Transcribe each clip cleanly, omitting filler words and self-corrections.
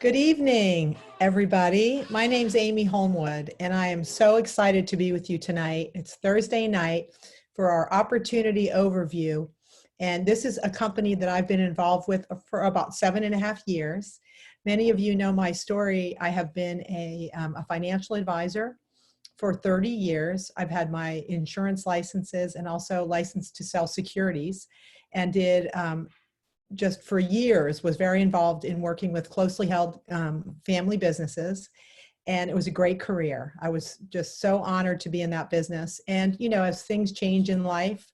Good evening, everybody. My name's Amy Holmwood, and I am so excited to be with you tonight. It's Thursday night for our opportunity overview. And this is a company that I've been involved with for about 7.5 years. Many of you know my story. I have been a financial advisor for 30 years. I've had my insurance licenses and also licensed to sell securities, and did just for years was very involved in working with closely held family businesses. And it was a great career. I was just so honored to be in that business. And, you know, as things change in life,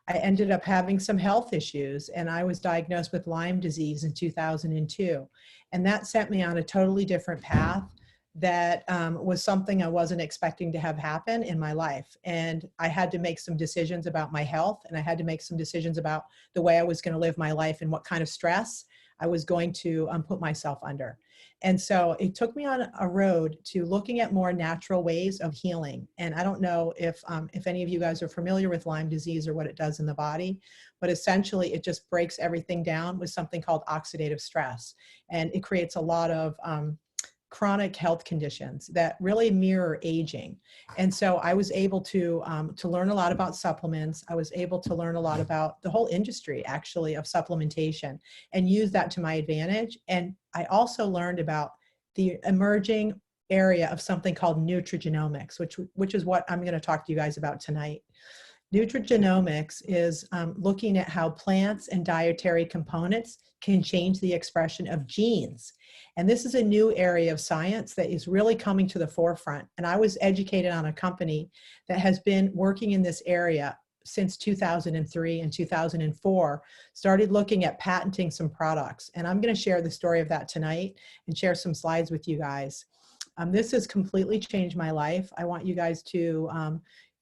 I ended up having some health issues, and I was diagnosed with Lyme disease in 2002. And that sent me on a totally different path that was something I wasn't expecting to have happen in my life. And I had to make some decisions about my health, and I had to make some decisions about the way I was going to live my life and what kind of stress I was going to put myself under. And so it took me on a road to looking at more natural ways of healing. And I don't know if any of you guys are familiar with Lyme disease or what it does in the body, but essentially it just breaks everything down with something called oxidative stress. And it creates a lot of chronic health conditions that really mirror aging. And so I was able to learn a lot about supplements. I was able to learn a lot about the whole industry, actually, of supplementation, and use that to my advantage. And I also learned about the emerging area of something called nutrigenomics, which is what I'm going to talk to you guys about tonight. Nutrigenomics is looking at how plants and dietary components can change the expression of genes. And this is a new area of science that is really coming to the forefront. And I was educated on a company that has been working in this area since 2003 and 2004, started looking at patenting some products. And I'm going to share the story of that tonight and share some slides with you guys. This has completely changed my life. I want you guys to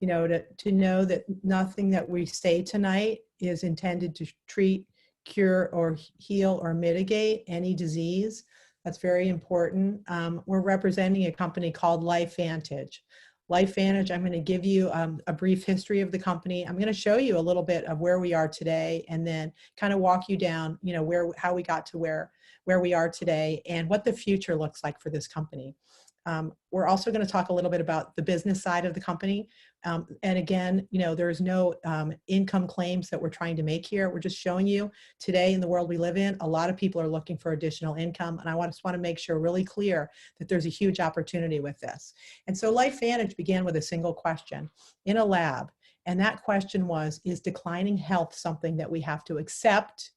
to know that nothing that we say tonight is intended to treat, cure, or heal or mitigate any disease. That's very important. We're representing a company called LifeVantage. LifeVantage, I'm going to give you a brief history of the company. I'm going to show you a little bit of where we are today, and then kind of walk you down, how we got to where we are today and what the future looks like for this company. We're also going to talk a little bit about the business side of the company. And again, there's no income claims that we're trying to make here. We're just showing you today in the world we live in, a lot of people are looking for additional income. And I just want to make sure really clear that there's a huge opportunity with this. And so LifeVantage began with a single question in a lab. And that question was, is declining health something that we have to accept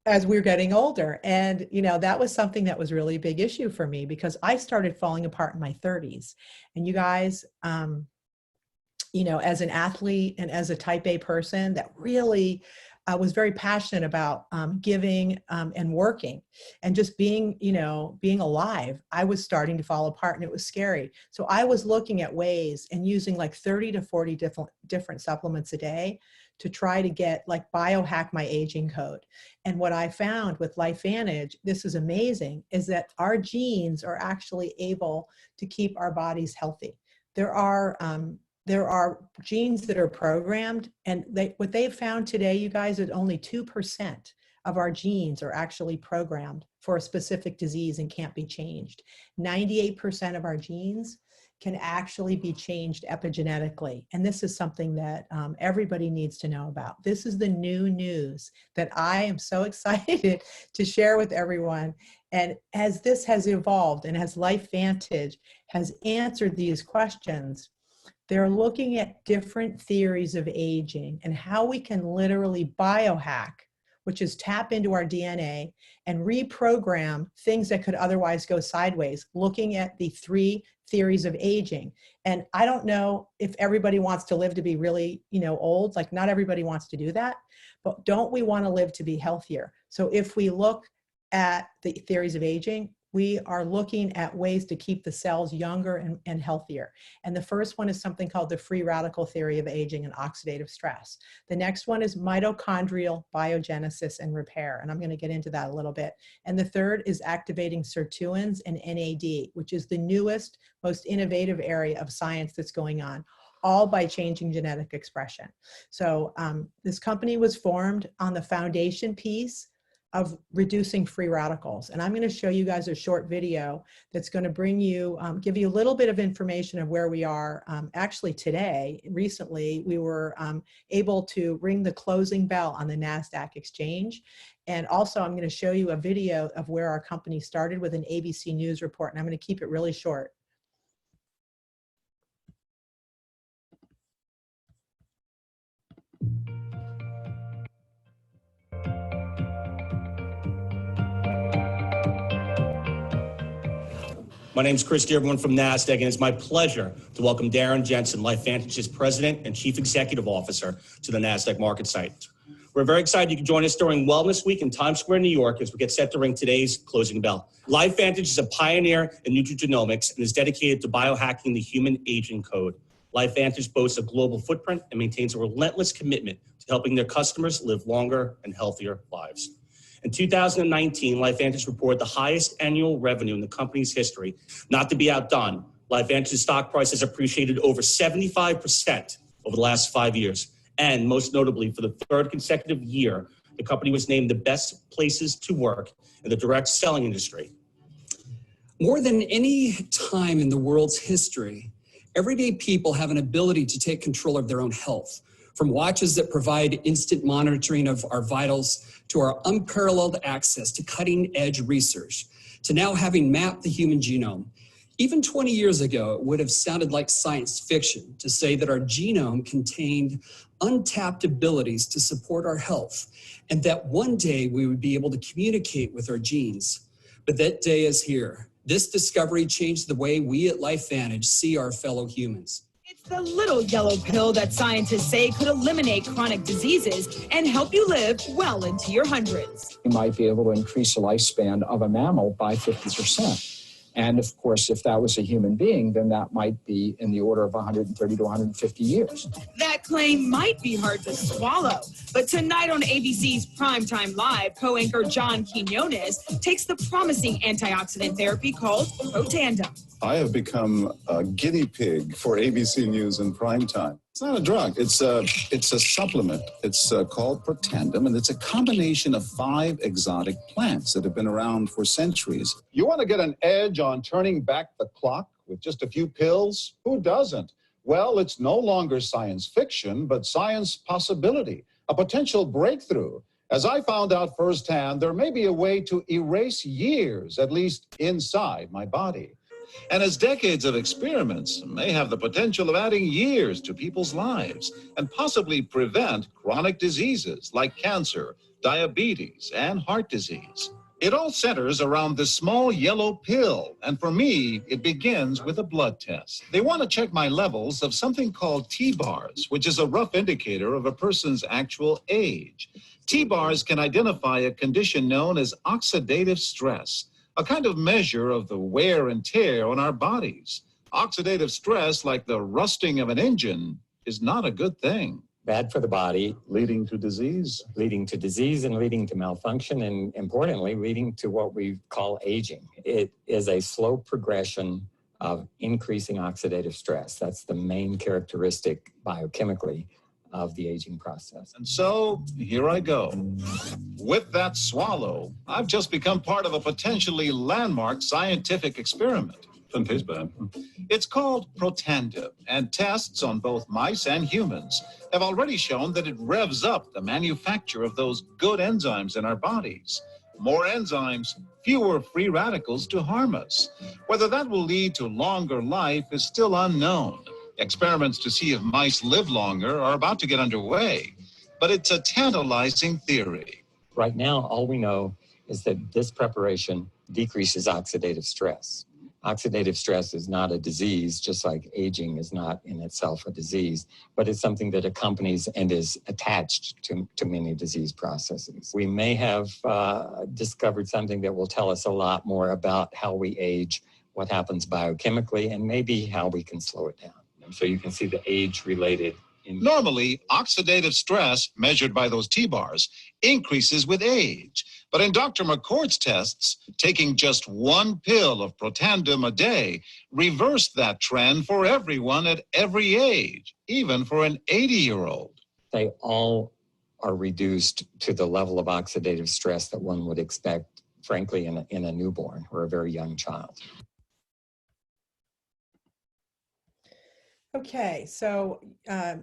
as we're getting older? And, that was something that was really a big issue for me, because I started falling apart in my 30s. And you guys, as an athlete and as a type A person that really was very passionate about giving and working and just being alive, I was starting to fall apart, and it was scary. So I was looking at ways and using like 30 to 40 different supplements a day to try to get biohack my aging code. And what I found with LifeVantage, this is amazing, is that our genes are actually able to keep our bodies healthy. There are genes that are programmed, and what they've found today, you guys, is only 2% of our genes are actually programmed for a specific disease and can't be changed. 98% of our genes can actually be changed epigenetically. And this is something that everybody needs to know about. This is the new news that I am so excited to share with everyone. And as this has evolved, and as LifeVantage has answered these questions, they're looking at different theories of aging and how we can literally biohack, which is tap into our DNA and reprogram things that could otherwise go sideways, looking at the 3 theories of aging. And I don't know if everybody wants to live to be really, old. Not everybody wants to do that, but don't we want to live to be healthier? So if we look at the theories of aging, we are looking at ways to keep the cells younger and healthier. And the first one is something called the free radical theory of aging and oxidative stress. The next one is mitochondrial biogenesis and repair. And I'm going to get into that a little bit. And the third is activating sirtuins and NAD, which is the newest, most innovative area of science that's going on, all by changing genetic expression. So this company was formed on the foundation piece of reducing free radicals. And I'm going to show you guys a short video that's going to bring you, give you a little bit of information of where we are. Actually today, recently, we were able to ring the closing bell on the NASDAQ exchange. And also I'm going to show you a video of where our company started with an ABC News report. And I'm going to keep it really short. My name is Chris Dearborn from NASDAQ, and it's my pleasure to welcome Darren Jensen, LifeVantage's President and Chief Executive Officer, to the NASDAQ market site. We're very excited you can join us during Wellness Week in Times Square, New York, as we get set to ring today's closing bell. LifeVantage is a pioneer in nutrigenomics and is dedicated to biohacking the human aging code. LifeVantage boasts a global footprint and maintains a relentless commitment to helping their customers live longer and healthier lives. In 2019, LifeVantage reported the highest annual revenue in the company's history. Not to be outdone, LifeVantage's stock price has appreciated over 75% over the last 5 years. And most notably, for the third consecutive year, the company was named the best places to work in the direct selling industry. More than any time in the world's history, everyday people have an ability to take control of their own health. From watches that provide instant monitoring of our vitals, to our unparalleled access to cutting-edge research, to now having mapped the human genome. Even 20 years ago, it would have sounded like science fiction to say that our genome contained untapped abilities to support our health, and that one day we would be able to communicate with our genes. But that day is here. This discovery changed the way we at LifeVantage see our fellow humans. It's the little yellow pill that scientists say could eliminate chronic diseases and help you live well into your hundreds. You might be able to increase the lifespan of a mammal by 50%. And of course, if that was a human being, then that might be in the order of 130 to 150 years. That claim might be hard to swallow, but tonight on ABC's Primetime Live, co-anchor John Quinones takes the promising antioxidant therapy called Protandim. I have become a guinea pig for ABC News in primetime. It's not a drug. It's a supplement. It's called Protandim, and it's a combination of 5 exotic plants that have been around for centuries. You want to get an edge on turning back the clock with just a few pills? Who doesn't? Well, it's no longer science fiction, but science possibility, a potential breakthrough. As I found out firsthand, there may be a way to erase years, at least inside my body. And as decades of experiments may have the potential of adding years to people's lives and possibly prevent chronic diseases like cancer, diabetes, and heart disease. It all centers around this small yellow pill, and for me, it begins with a blood test. They want to check my levels of something called T-bars, which is a rough indicator of a person's actual age. T-bars can identify a condition known as oxidative stress, a kind of measure of the wear and tear on our bodies. Oxidative stress, like the rusting of an engine, is not a good thing. Bad for the body. Leading to disease. Leading to disease and leading to malfunction, and importantly, leading to what we call aging. It is a slow progression of increasing oxidative stress. That's the main characteristic biochemically of the aging process. And so, here I go. With that swallow, I've just become part of a potentially landmark scientific experiment. Doesn't taste bad. It's called Protandim, and tests on both mice and humans have already shown that it revs up the manufacture of those good enzymes in our bodies. More enzymes, fewer free radicals to harm us. Whether that will lead to longer life is still unknown. Experiments to see if mice live longer are about to get underway, but it's a tantalizing theory. Right now, all we know is that this preparation decreases oxidative stress. Oxidative stress is not a disease, just like aging is not in itself a disease, but it's something that accompanies and is attached to many disease processes. We may have discovered something that will tell us a lot more about how we age, what happens biochemically, and maybe how we can slow it down. So you can see the age-related. Normally, oxidative stress, measured by those T-bars, increases with age. But in Dr. McCord's tests, taking just 1 pill of Protandim a day reversed that trend for everyone at every age, even for an 80-year-old. They all are reduced to the level of oxidative stress that one would expect, frankly, in a newborn or a very young child. Okay, so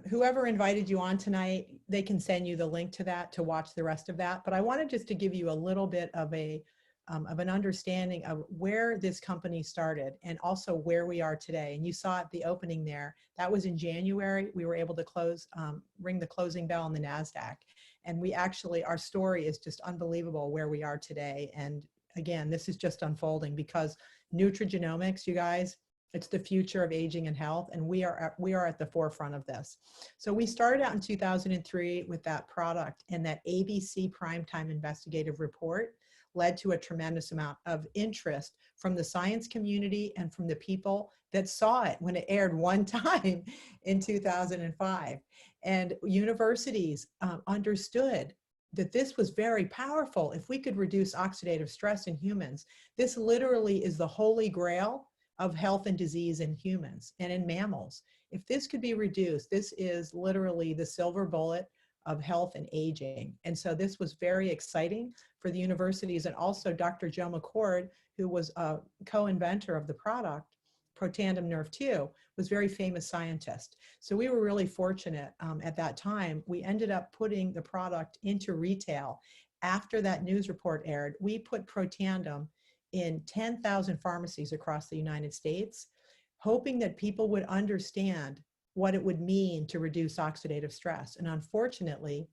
whoever invited you on tonight, they can send you the link to that to watch the rest of that. But I wanted just to give you a little bit of an understanding of where this company started and also where we are today. And you saw at the opening there, that was in January. We were able to ring the closing bell on the NASDAQ. And we actually, our story is just unbelievable where we are today. And again, this is just unfolding because nutrigenomics, you guys, it's the future of aging and health, and we are at the forefront of this. So we started out in 2003 with that product, and that ABC Primetime Investigative Report led to a tremendous amount of interest from the science community and from the people that saw it when it aired one time in 2005. And universities understood that this was very powerful. If we could reduce oxidative stress in humans, this literally is the holy grail of health and disease in humans and in mammals. If this could be reduced, this is literally the silver bullet of health and aging. And so this was very exciting for the universities, and also Dr. Joe McCord, who was a co-inventor of the product, Protandem Nerve 2, was a very famous scientist. So we were really fortunate at that time. We ended up putting the product into retail. After that news report aired, we put Protandem in 10,000 pharmacies across the United States, hoping that people would understand what it would mean to reduce oxidative stress. And unfortunately,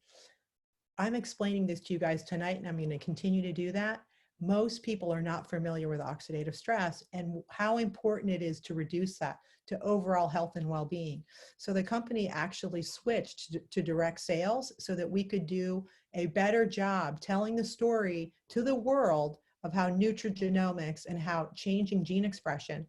I'm explaining this to you guys tonight, and I'm going to continue to do that. Most people are not familiar with oxidative stress and how important it is to reduce that to overall health and well-being. So the company actually switched to direct sales so that we could do a better job telling the story to the world of how nutrigenomics and how changing gene expression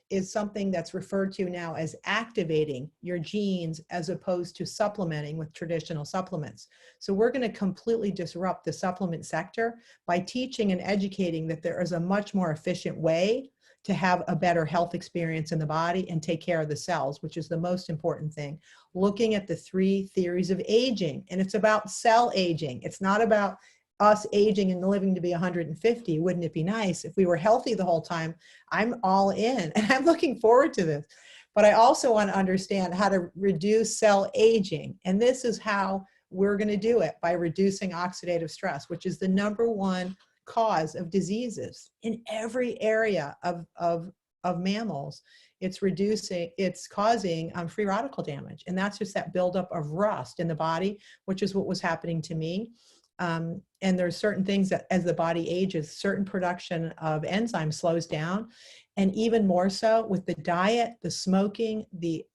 is something that's referred to now as activating your genes as opposed to supplementing with traditional supplements. So we're going to completely disrupt the supplement sector by teaching and educating that there is a much more efficient way to have a better health experience in the body and take care of the cells, which is the most important thing. Looking at the 3 theories of aging, and it's about cell aging. It's not about us aging and living to be 150. Wouldn't it be nice if we were healthy the whole time? I'm all in, and I'm looking forward to this. But I also want to understand how to reduce cell aging. And this is how we're going to do it, by reducing oxidative stress, which is the #1 cause of diseases in every area of mammals. It's causing free radical damage. And that's just that buildup of rust in the body, which is what was happening to me. And there's certain things that as the body ages, certain production of enzymes slows down. And even more so with the diet, the smoking, the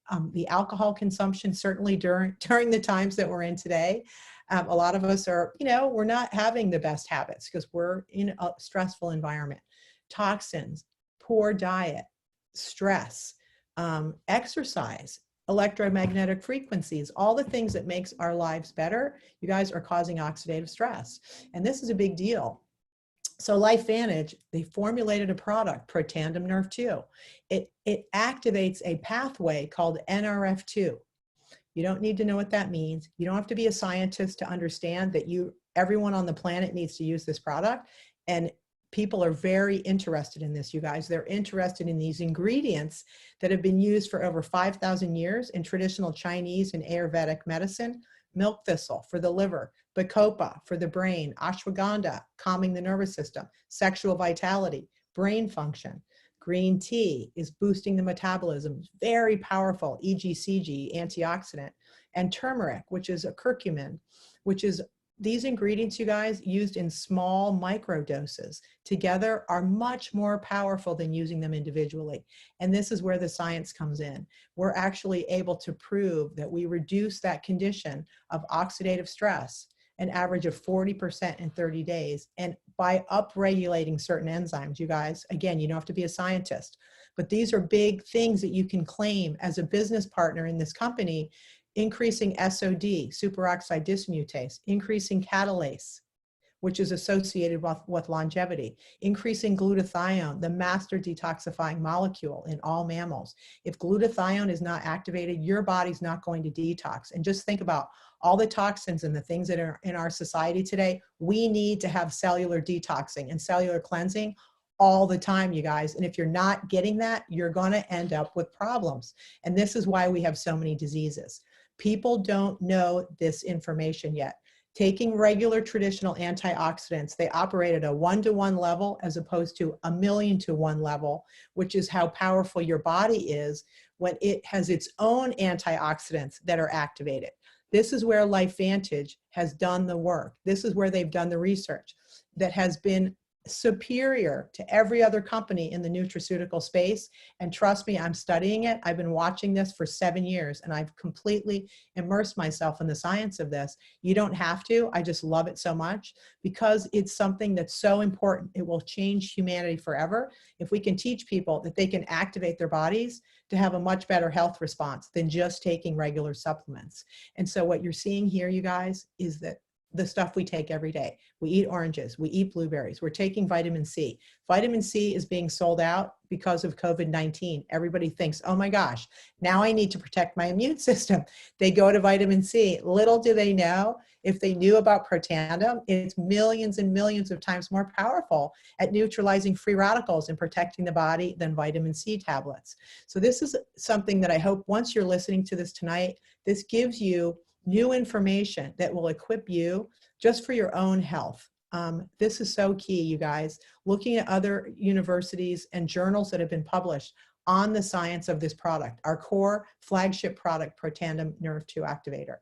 alcohol consumption, certainly during the times that we're in today. A lot of us are, we're not having the best habits because we're in a stressful environment. Toxins, poor diet, stress, exercise, electromagnetic frequencies, all the things that makes our lives better, you guys are causing oxidative stress. And this is a big deal. So LifeVantage, they formulated a product, Protandem Nerve 2. It activates a pathway called NRF2. You don't need to know what that means. You don't have to be a scientist to understand that everyone on the planet needs to use this product. And people are very interested in this, you guys. They're interested in these ingredients that have been used for over 5,000 years in traditional Chinese and Ayurvedic medicine. Milk thistle for the liver, bacopa for the brain, ashwagandha, calming the nervous system, sexual vitality, brain function. Green tea is boosting the metabolism, very powerful, EGCG, antioxidant. And turmeric, which is a curcumin, which is these ingredients, you guys, used in small micro doses together are much more powerful than using them individually. And this is where the science comes in. We're actually able to prove that we reduce that condition of oxidative stress, an average of 40% in 30 days. And by upregulating certain enzymes, you guys, again, you don't have to be a scientist, but these are big things that you can claim as a business partner in this company. Increasing SOD, superoxide dismutase, increasing catalase, which is associated with longevity. Increasing glutathione, the master detoxifying molecule in all mammals. If glutathione is not activated, your body's not going to detox. And just think about all the toxins and the things that are in our society today. We need to have cellular detoxing and cellular cleansing all the time, you guys. And if you're not getting that, you're going to end up with problems. And this is why we have so many diseases. People don't know this information yet. Taking regular traditional antioxidants, they operate at a 1-to-1 level as opposed to a 1,000,000-to-1 level, which is how powerful your body is when it has its own antioxidants that are activated. This is where LifeVantage has done the work. This is where they've done the research that has been superior to every other company in the nutraceutical space. And trust me, I'm studying it. I've been watching this for 7 years, and I've completely immersed myself in the science of this. You don't have to. I just love it so much because it's something that's so important. It will change humanity forever if we can teach people that they can activate their bodies to have a much better health response than just taking regular supplements. And so what you're seeing here, you guys, is that the stuff we take every day. We eat oranges, we eat blueberries, we're taking vitamin C. Vitamin C is being sold out because of COVID-19. Everybody thinks, oh my gosh, now I need to protect my immune system. They go to vitamin C. Little do they know, if they knew about Protandim, it's millions and millions of times more powerful at neutralizing free radicals and protecting the body than vitamin C tablets. So this is something that I hope once you're listening to this tonight, this gives you new information that will equip you just for your own health. This is so key, you guys. Looking at other universities and journals that have been published on the science of this product, our core flagship product, Protandim Nerve 2 Activator.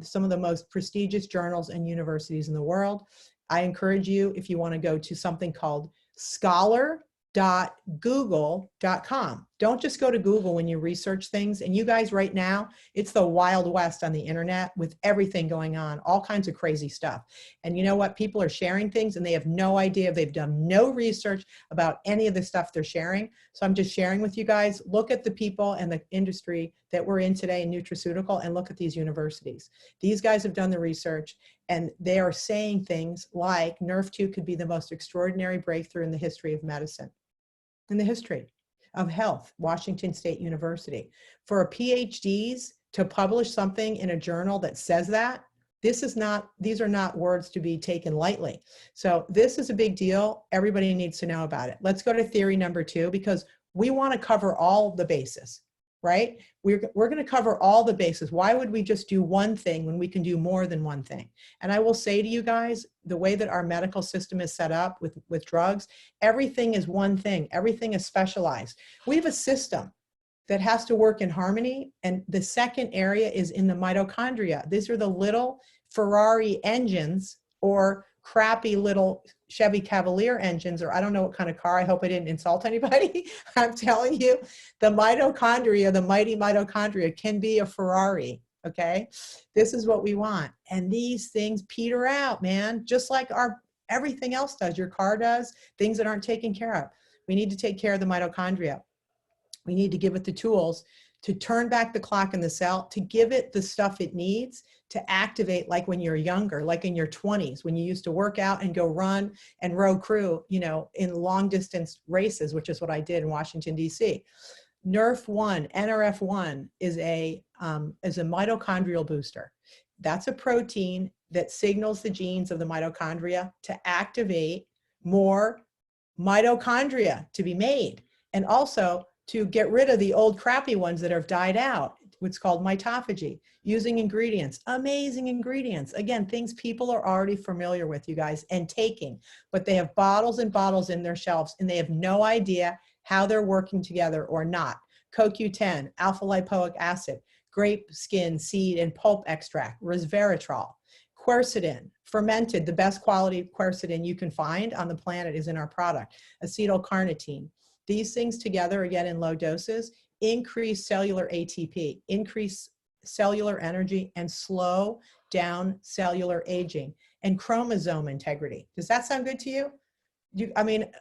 Some of the most prestigious journals and universities in the world. I encourage you, if you want to go to something called scholar.google.com. Don't just go to Google when you research things. And you guys right now, it's the Wild West on the internet with everything going on, all kinds of crazy stuff. And you know what? People are sharing things and they have no idea. They've done no research about any of the stuff they're sharing. So I'm just sharing with you guys, look at the people and the industry that we're in today in nutraceutical and look at these universities. These guys have done the research and they are saying things like Nerve 2 could be the most extraordinary breakthrough in the history of medicine, in the history of health, Washington State University. For a PhDs to publish something in a journal that says that, these are not words to be taken lightly. So this is a big deal. Everybody needs to know about it. Let's go to theory number 2 because we want to cover all the bases, right? We're going to cover all the bases. Why would we just do one thing when we can do more than one thing? And I will say to you guys, the way that our medical system is set up with drugs, everything is one thing. Everything is specialized. We have a system that has to work in harmony. And the second area is in the mitochondria. These are the little Ferrari engines or crappy little Chevy Cavalier engines, or I don't know what kind of car. I hope I didn't insult anybody. I'm telling you, the mitochondria, the mighty mitochondria can be a Ferrari, okay? This is what we want. And these things peter out, man, just like everything else does. Your car does, things that aren't taken care of. We need to take care of the mitochondria. We need to give it the tools to turn back the clock in the cell, to give it the stuff it needs to activate like when you're younger, like in your 20s, when you used to work out and go run and row crew, you know, in long distance races, which is what I did in Washington, D.C. NRF1 is a mitochondrial booster. That's a protein that signals the genes of the mitochondria to activate more mitochondria to be made, and also to get rid of the old crappy ones that have died out. What's called mitophagy, using ingredients, amazing ingredients. Again, things people are already familiar with, you guys, and taking, but they have bottles and bottles in their shelves and they have no idea how they're working together or not. CoQ10, alpha lipoic acid, grape skin, seed, and pulp extract, resveratrol, quercetin, fermented, the best quality quercetin you can find on the planet is in our product, acetylcarnitine. These things together, again in low doses, increase cellular ATP, increase cellular energy, and slow down cellular aging and chromosome integrity. Does that sound good to you? I mean,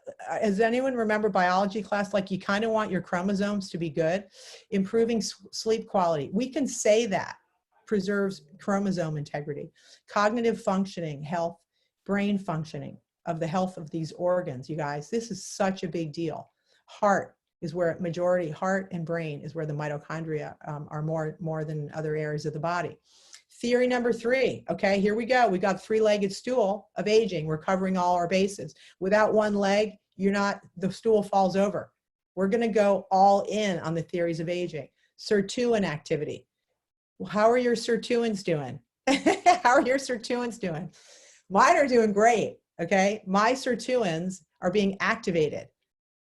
does anyone remember biology class? Like you kind of want your chromosomes to be good. Improving sleep quality. We can say that preserves chromosome integrity. Cognitive functioning, health, brain functioning, of the health of these organs, you guys. This is such a big deal. Heart is where heart and brain is where the mitochondria are more than other areas of the body. Theory number 3, okay, here we go. We got three-legged stool of aging. We're covering all our bases. Without one leg, the stool falls over. We're gonna go all in on the theories of aging. Sirtuin activity. Well, how are your sirtuins doing? How are your sirtuins doing? Mine are doing great, okay? My sirtuins are being activated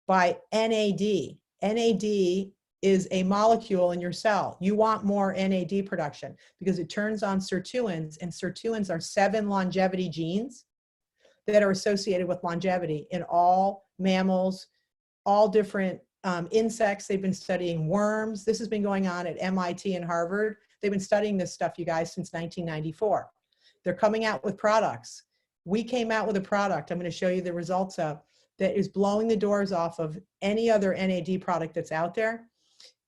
by NAD. NAD is a molecule in your cell. You want more NAD production because it turns on sirtuins, and sirtuins are 7 longevity genes that are associated with longevity in all mammals, all different insects. They've been studying worms. This has been going on at MIT and Harvard. They've been studying this stuff, you guys, since 1994. They're coming out with products. We came out with a product I'm going to show you the results of that is blowing the doors off of any other NAD product that's out there.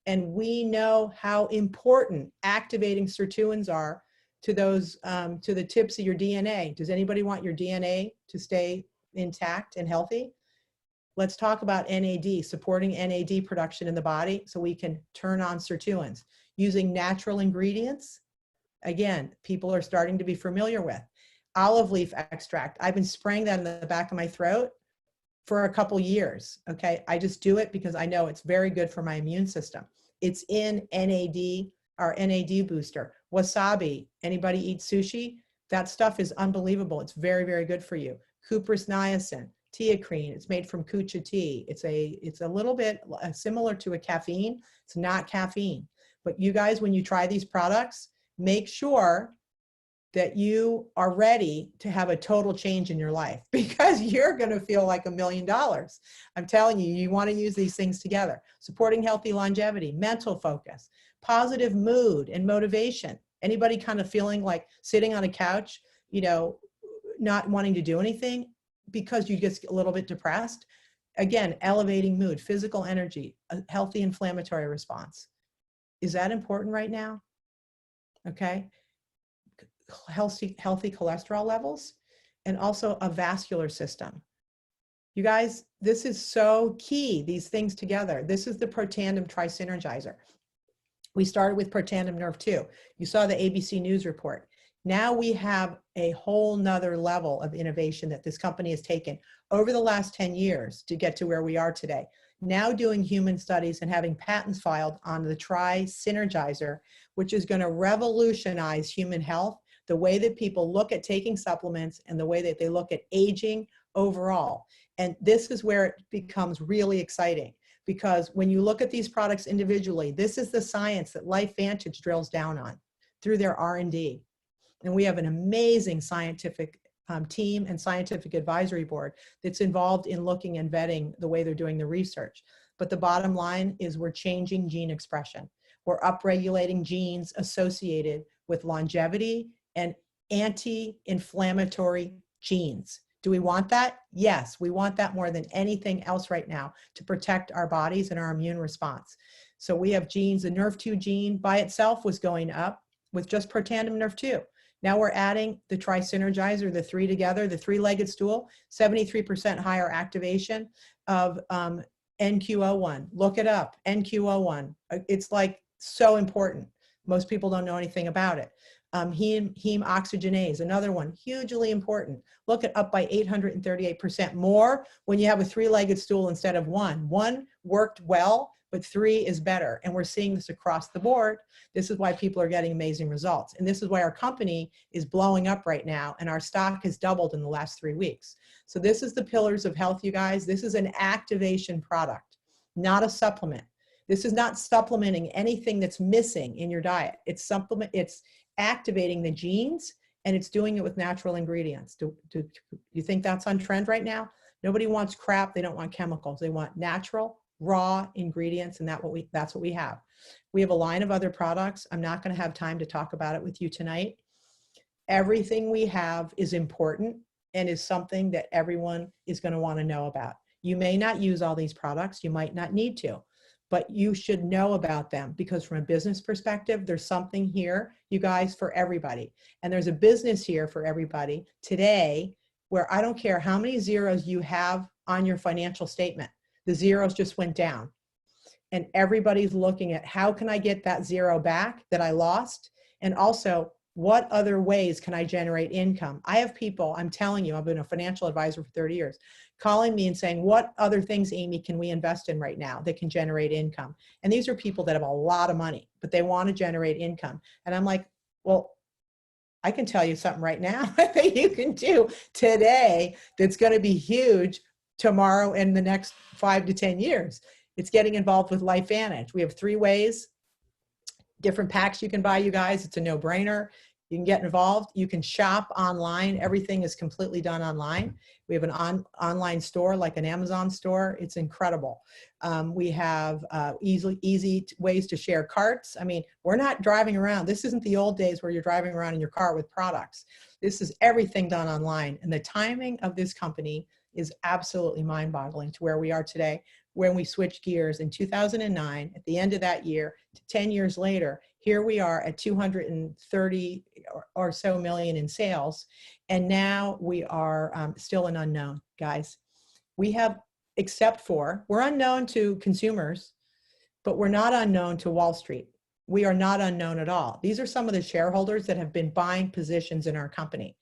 And we know how important activating sirtuins are to those, to the tips of your DNA. Does anybody want your DNA to stay intact and healthy? Let's talk about NAD, supporting NAD production in the body so we can turn on sirtuins using natural ingredients. Again, people are starting to be familiar with. Olive leaf extract. I've been spraying that in the back of my throat for a couple years, okay? I just do it because I know it's very good for my immune system. It's in NAD, our NAD booster. Wasabi, anybody eat sushi? That stuff is unbelievable. It's very, very good for you. Cuprous niacin, teacrine, it's made from kucha tea. It's a little bit similar to a caffeine. It's not caffeine. But you guys, when you try these products, make sure that you are ready to have a total change in your life because you're going to feel like $1 million. I'm telling you, you want to use these things together. Supporting healthy longevity, mental focus, positive mood and motivation. Anybody kind of feeling like sitting on a couch, you know, not wanting to do anything because you get a little bit depressed? Again, elevating mood, physical energy, a healthy inflammatory response. Is that important right now? Okay. Healthy cholesterol levels, and also a vascular system. You guys, this is so key, these things together. This is the Protandim Tri-Synergizer. We started with Protandim Nerve 2. You saw the ABC News report. Now we have a whole nother level of innovation that this company has taken over the last 10 years to get to where we are today. Now doing human studies and having patents filed on the Tri-Synergizer, which is going to revolutionize human health, the way that people look at taking supplements and the way that they look at aging overall. And this is where it becomes really exciting because when you look at these products individually, this is the science that LifeVantage drills down on through their R&D. And we have an amazing scientific team and scientific advisory board that's involved in looking and vetting the way they're doing the research. But the bottom line is we're changing gene expression. We're upregulating genes associated with longevity and anti-inflammatory genes. Do we want that? Yes, we want that more than anything else right now to protect our bodies and our immune response. So we have genes. The Nerve2 gene by itself was going up with just Protandim Nerve 2. Now we're adding the Tri-Synergizer, the 3 together, the 3-legged stool, 73% higher activation of NQO1. Look it up, NQO1. It's like so important. Most people don't know anything about it. Heme oxygenase, another one, hugely important. Look it up by 838% more when you have a 3-legged stool instead of 1. 1 worked well, but 3 is better. And we're seeing this across the board. This is why people are getting amazing results. And this is why our company is blowing up right now. And our stock has doubled in the last 3 weeks. So this is the pillars of health, you guys. This is an activation product, not a supplement. This is not supplementing anything that's missing in your diet. It's activating the genes, and it's doing it with natural ingredients. Do you think that's on trend right now? Nobody wants crap. They don't want chemicals. They want natural, raw ingredients, and that's what we have. We have a line of other products. I'm not going to have time to talk about it with you tonight. Everything we have is important and is something that everyone is going to want to know about. You may not use all these products. You might not need to, but you should know about them because from a business perspective, there's something here, you guys, for everybody. And there's a business here for everybody today where I don't care how many zeros you have on your financial statement, the zeros just went down. And everybody's looking at how can I get that zero back that I lost? And also, what other ways can I generate income? I have people, I'm telling you, I've been a financial advisor for 30 years, calling me and saying, what other things, Amy, can we invest in right now that can generate income? And these are people that have a lot of money, but they want to generate income. And I'm like, well, I can tell you something right now that you can do today that's going to be huge tomorrow and the next 5 to 10 years. It's getting involved with LifeVantage. We have 3 ways, different packs you can buy, you guys. It's a no-brainer. You can get involved. You can shop online. Everything is completely done online. We have an online store like an Amazon store. It's incredible. We have easy ways to share carts. I mean, we're not driving around. This isn't the old days where you're driving around in your car with products. This is everything done online. And the timing of this company is absolutely mind-boggling to where we are today. When we switched gears in 2009, at the end of that year, to 10 years later, here we are at 230 or so million in sales. And now we are still an unknown, guys. We have, except for, we're unknown to consumers, but we're not unknown to Wall Street. We are not unknown at all. These are some of the shareholders that have been buying positions in our company.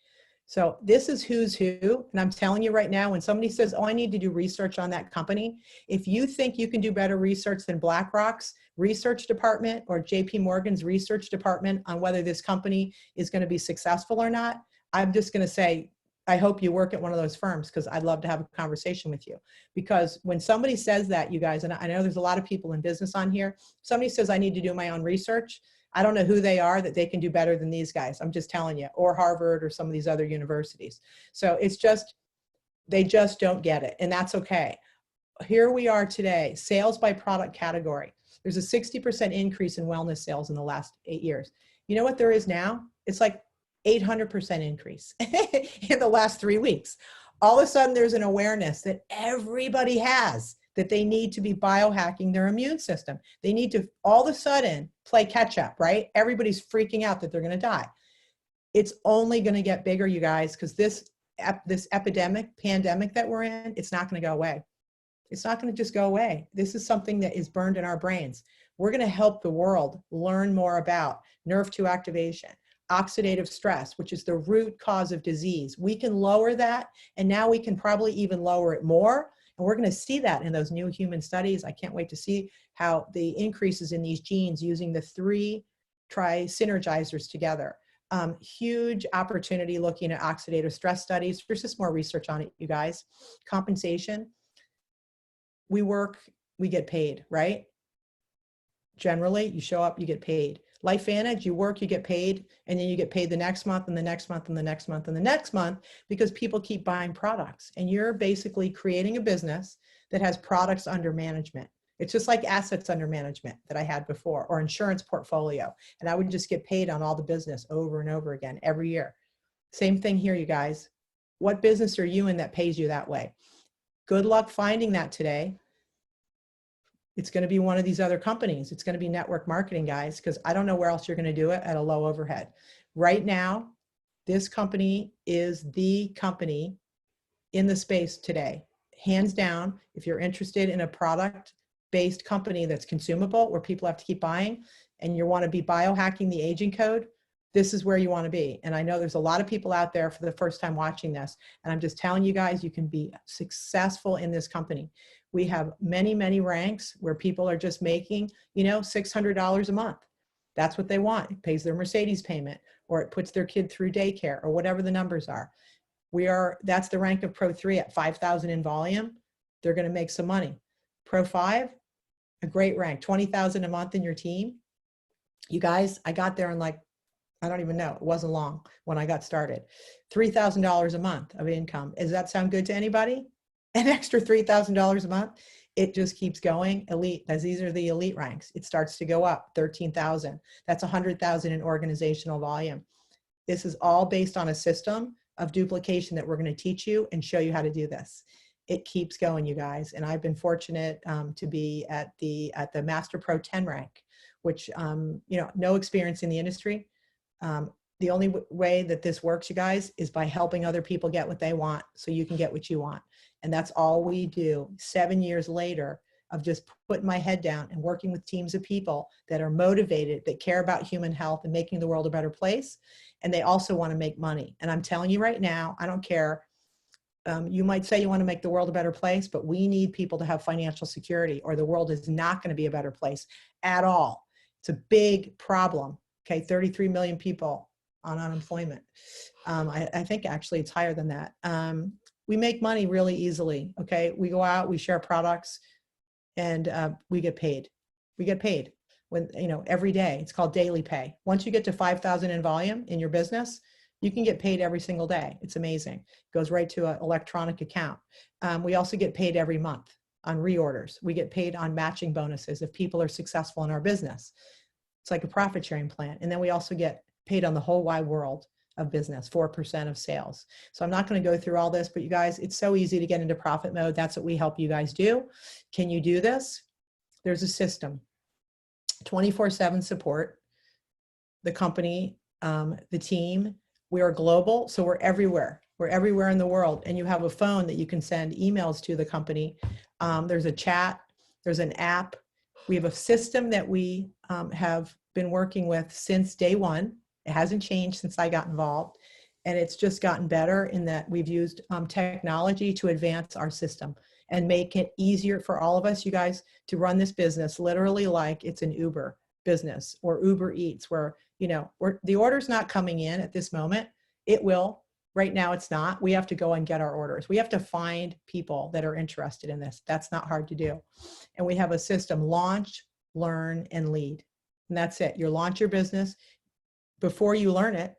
So this is who's who. And I'm telling you right now, when somebody says, oh, I need to do research on that company, if you think you can do better research than BlackRock's research department or JP Morgan's research department on whether this company is going to be successful or not, I'm just going to say, I hope you work at one of those firms, because I'd love to have a conversation with you. Because when somebody says that, you guys, and I know there's a lot of people in business on here, somebody says, I need to do my own research. I don't know who they are that they can do better than these guys. I'm just telling you, or Harvard or some of these other universities. So it's just, they just don't get it. And that's okay. Here we are today, sales by product category. There's a 60% increase in wellness sales in the last 8 years. You know what there is now? It's like 800% increase in the last 3 weeks. All of a sudden there's an awareness that everybody has that they need to be biohacking their immune system. They need to all of a sudden play catch up, right? Everybody's freaking out that they're going to die. It's only going to get bigger, you guys, because this pandemic that we're in, it's not going to go away. It's not going to just go away. This is something that is burned in our brains. We're going to help the world learn more about NRF2 activation, oxidative stress, which is the root cause of disease. We can lower that, and now we can probably even lower it more. And we're going to see that in those new human studies. I can't wait to see how the increases in these genes using the 3 tri-synergizers together. Huge opportunity looking at oxidative stress studies. There's just more research on it, you guys. Compensation. We work, we get paid, right? Generally, you show up, you get paid. LifeVantage, you work, you get paid, and then you get paid the next month and the next month and the next month and the next month, because people keep buying products. And you're basically creating a business that has products under management. It's just like assets under management that I had before, or insurance portfolio. And I would just get paid on all the business over and over again every year. Same thing here, you guys. What business are you in that pays you that way? Good luck finding that today. It's going to be one of these other companies. It's going to be network marketing, guys, because I don't know where else you're going to do it at a low overhead. Right now, this company is the company in the space today. Hands down, if you're interested in a product-based company that's consumable, where people have to keep buying, and you want to be biohacking the aging code, this is where you want to be. And I know there's a lot of people out there for the first time watching this, and I'm just telling you guys, you can be successful in this company. We have many, many ranks where people are just making, you know, $600 a month. That's what they want. It pays their Mercedes payment, or it puts their kid through daycare, or whatever the numbers are. That's the rank of Pro 3 at 5,000 in volume. They're going to make some money. Pro 5, a great rank, 20,000 a month in your team. You guys, I got there in like, I don't even know. It wasn't long when I got started. $3,000 a month of income. Does that sound good to anybody? An extra $3,000 a month. It just keeps going. Elite, as these are the elite ranks. It starts to go up, 13,000. That's 100,000 in organizational volume. This is all based on a system of duplication that we're going to teach you and show you how to do this. It keeps going, you guys. And I've been fortunate to be at the Master Pro 10 rank, which, you know, no experience in the industry. the only way that this works, you guys, is by helping other people get what they want so you can get what you want. And that's all we do. 7 years later of just putting my head down and working with teams of people that are motivated, that care about human health and making the world a better place. And they also want to make money. And I'm telling you right now, I don't care. You might say you want to make the world a better place, but we need people to have financial security, or the world is not going to be a better place at all. It's a big problem. Okay, 33 million people on unemployment. I think actually it's higher than that. We make money really easily. Okay, we go out, we share products, and we get paid. We get paid when, every day. It's called daily pay. Once you get to 5,000 in volume in your business, you can get paid every single day. It's amazing. It goes right to an electronic account. We also get paid every month on reorders. We get paid on matching bonuses if people are successful in our business. It's like a profit sharing plan. And then we also get paid on the whole wide world of business, 4% of sales. So I'm not going to go through all this, but you guys, it's so easy to get into profit mode. That's what we help you guys do. Can you do this? There's a system, 24/7 support, the company, the team. We are global, so we're everywhere. We're everywhere in the world. And you have a phone that you can send emails to the company. There's a chat, there's an app. We have a system that we have been working with since day one. It hasn't changed since I got involved. And it's just gotten better in that we've used technology to advance our system and make it easier for all of us, you guys, to run this business literally like it's an Uber business or Uber Eats, where, the order's not coming in at this moment. It will. Right now, it's not. We have to go and get our orders. We have to find people that are interested in this. That's not hard to do. And we have a system: launch, learn, and lead. And that's it. You launch your business. Before you learn it,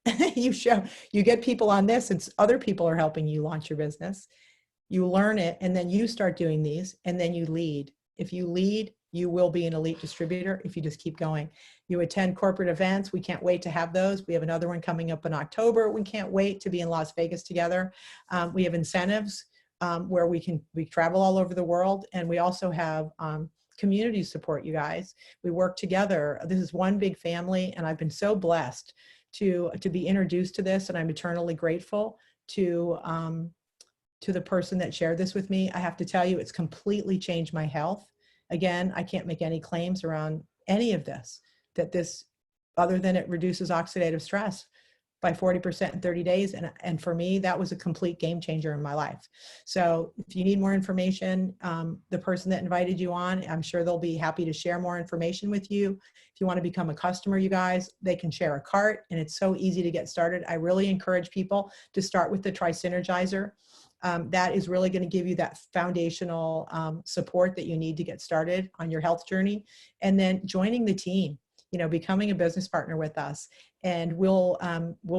you get people on this, and other people are helping you launch your business. You learn it, and then you start doing these, and then you lead. If you lead, you will be an elite distributor if you just keep going. You attend corporate events. We can't wait to have those. We have another one coming up in October. We can't wait to be in Las Vegas together. We have incentives where we travel all over the world, and we also have community support, you guys. We work together. This is one big family, and I've been so blessed to be introduced to this, and I'm eternally grateful to the person that shared this with me. I have to tell you, it's completely changed my health. Again, I can't make any claims around any of this, other than it reduces oxidative stress by 40% in 30 days. And for me, that was a complete game changer in my life. So if you need more information, the person that invited you on, I'm sure they'll be happy to share more information with you. If you want to become a customer, you guys, they can share a cart, and it's so easy to get started. I really encourage people to start with the Tri-Synergizer. That is really going to give you that foundational support that you need to get started on your health journey. And then joining the team, becoming a business partner with us, and we'll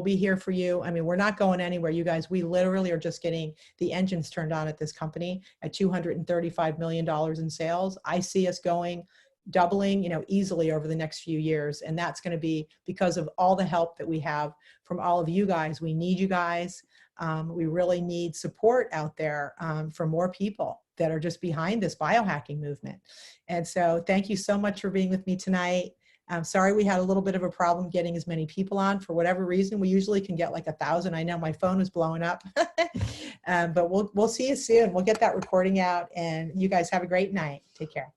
be here for you. I mean, we're not going anywhere, you guys. We literally are just getting the engines turned on at this company at $235 million in sales. I see us doubling, easily over the next few years. And that's going to be because of all the help that we have from all of you guys. We need you guys. We really need support out there from more people that are just behind this biohacking movement. And so thank you so much for being with me tonight. I'm sorry we had a little bit of a problem getting as many people on for whatever reason. We usually can get like 1,000. I know my phone is blowing up, but we'll see you soon. We'll get that recording out, and you guys have a great night. Take care.